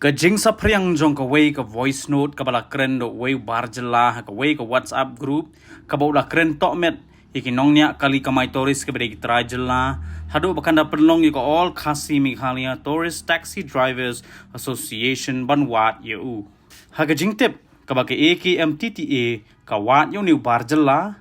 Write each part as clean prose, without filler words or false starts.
Kajing sa priang jong ka way ka voice note ka bala kren do way barjela ka way ka WhatsApp group ka bala kren tokmet ikinong niya kali kamay tourist ka bade trajela hado bakanda perlong ko all Khasi Meghalaya Tourist Taxi Drivers Association Banwat yu hagajing tip ka ba AKMTTA ka wat yo new barjela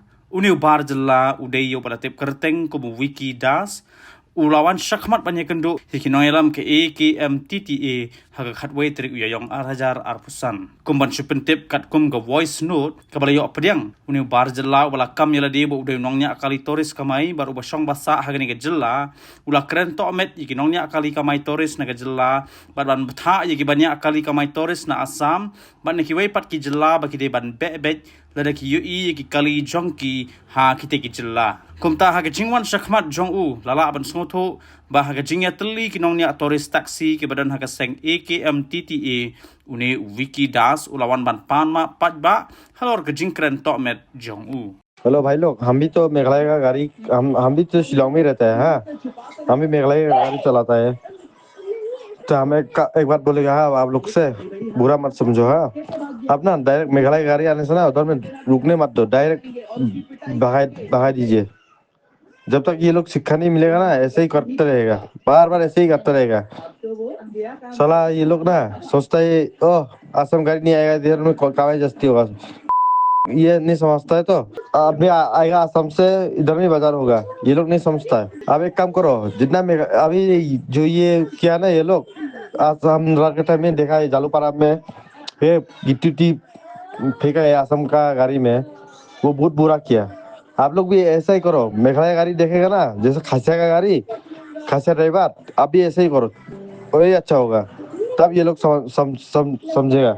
uday yo pada tip kerteng ko wiki das ulawan syakmat banyak kendo hikinoilam ke AKMTTA haga khatway trik uyayong arhajar arpusan kumban supentip kat kum ga voice note kabalayo apdiang uni barjela wala kam yala de bo uday nongnya akali toris kamai baru basong basa haga ni jella ula kren tomet ikinongnya akali kamai toris na jella ban batha yiki banyak akali kamai toris na Assam ban ki way pat ki jella baki de ban bebet lada ki yui ki kali jongki ha kite ki jella kumta haga jingwan syakmat jong lala ban sngoto ba haga jingya teli kinongnya toris taxi ki badan haga seng AKMTTA une wiki das ulawan ban panma patba halor gajing kren tokmet jong hello भाई लोग, हम भी तो मेघालय का गाड़ी हम भी तो शिलोंग में रहते हैं। हाँ, हम भी मेघालय का गाड़ी चलाता है। तो हमें एक बात बोलेगा, हाँ आप लोग से बुरा मत समझो। हाँ, अब ना डायरेक्ट मेघालय गाड़ी आने से ना उधर में रुकने मत दो, डायरेक्ट भगा दीजिए। जब तक ये लोग शिक्षा नहीं मिलेगा ना, ऐसे ही करते रहेगा, बार बार ऐसे ही करता रहेगा। साला ये लोग ना सोचता है ओह असम गाड़ी नहीं आएगा, इधर में कागज जस्ती होगा, ये नहीं समझता है। तो अभी आएगा असम से, इधर में बाजार होगा, ये लोग नहीं समझता है। अब एक काम करो, जितना में अभी जो ये किया ना ये लोग असम के टाइम में देखा है, जालूपारा में गिट्टी फेंका है असम का गाड़ी में, वो बहुत बुरा किया। आप लोग भी ऐसा ही करो, मेघालय गाड़ी देखेगा ना जैसे खासिया का गाड़ी, खासिया ड्राइवर, आप भी ऐसे ही करो, वही अच्छा होगा, तब ये लोग समझेगा।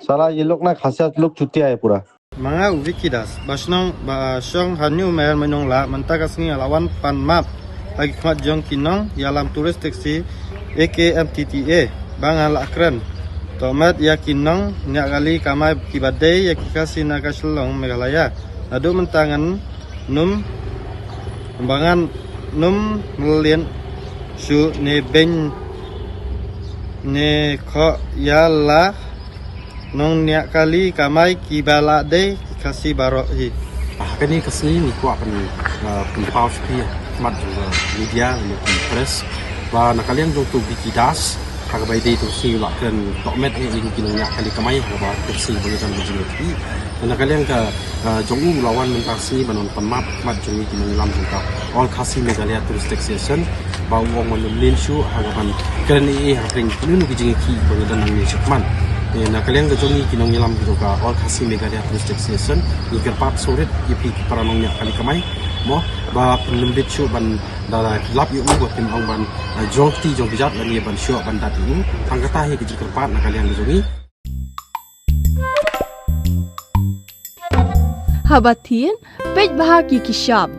साला ये लोग ना खासिया लोग चुतिया है पूरा। Mga wikidas basnong basong hanyu mer menong la mentakasngi lawan pan map lagi kmat jong kinong yalam turis taxi AKMTTA bangal akren tomat ya kinong nya kali kamai kibadai ya kikasi nakaslong Meghalaya adu mentangan num bangan num melien su ne ben ne kho yala nong niak kali kamai kibala de kasi baro hi cái này cái ni qua phần bao sphere mặt media là press và nó kalian trong tu bikidas harga bayi itu si lah kan dokumen ini kinanya kali kamai harga kursi berikan begini dan kalian ke jongu lawan mentasi banon pemap mat jongi kinanya lam jengkau all Khasi Meghalaya Tourist Taxation bau wong menulin syu harga pan kalian ini harga ini nuki jengi ki berikan nang ni cekman na kalian ke jongi kinong nyelam gitu ka all Khasi Meghalaya Tourist Taxation ni kerpat surit ipi paranongnya kali kamai mo ba penlembit syu ban dala lap yu buat tim ong ban jongti jong bijat lan ye ban syu ban dat ini angkata he ke kerpat na kalian ke jongi Habatin pej bahagi kishap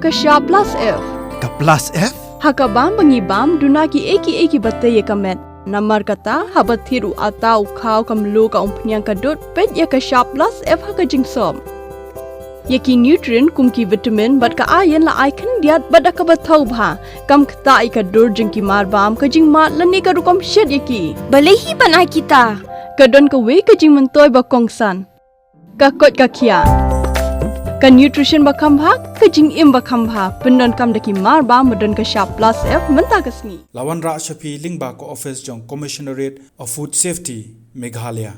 plus F ka plus F hakabam bangibam dunaki eki bataye kamet Namar kata habat thiru atau khau kamlu ka umpnyang kadut pet ya ka sharp plus F ha ka jingsom. Yaki nutrient kumki vitamin bat ka iron la icon diat bat ka bathau bha kam khta I ka dur jingki mar bam ka jing mat lani ka rukom shet yaki. Balehi banai kita. Ka don ka we ka jing mentoy ba kongsan. Ka kot ka khia. Ka nutrition ba khambha ka jing im ba khambha pendon kam daki mar ba modon ka sharp plus F menta kasni lawan ra shapi lingba ko office jong commissionerate of food safety Meghalaya